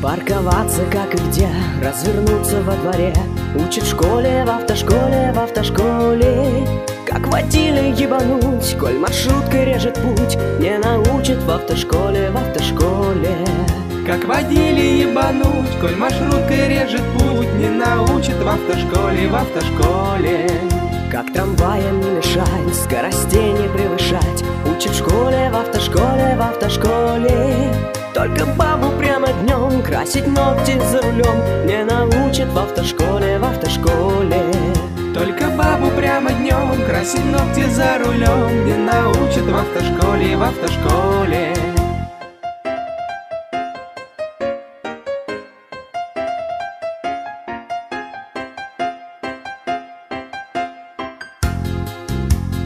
Парковаться как и где, развернуться во дворе. Учат в школе, в автошколе, в автошколе. Как водили ебануть, коль маршруткой режет путь. Не научат в автошколе, в автошколе. Как водили ебануть, коль маршруткой режет путь. Не научат в автошколе, в автошколе. Как трамваям не мешать, скоростей не превышать. Учат в школе, в автошколе, в автошколе. Только бабу прямо днем красить ногти за рулем не научат в автошколе, в автошколе. Только бабу прямо днем красить ногти за рулем не научат в автошколе, в автошколе.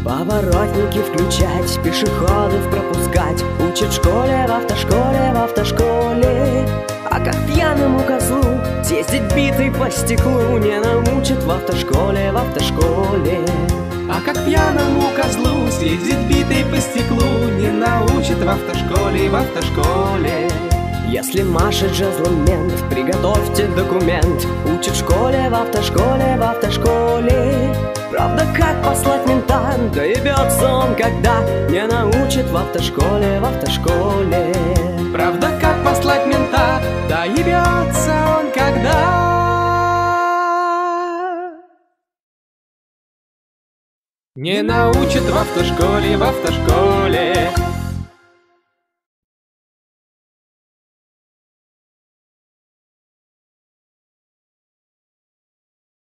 Поворотники включать, пешеходов пропускать. Учат в школе, в автошколе, в автошколе. А как пьяному козлу съездить битый по стеклу не научат в автошколе, в автошколе. А как пьяному козлу съездить битый по стеклу не научат в автошколе, в автошколе. Если машет жезлом мент, приготовьте документ. Учат в школе, в автошколе, в автошколе. Правда, как послать мента, доебется он когда не научат в автошколе, в автошколе. Правда, как послать мента, доебется он когда. Не научат в автошколе, в автошколе.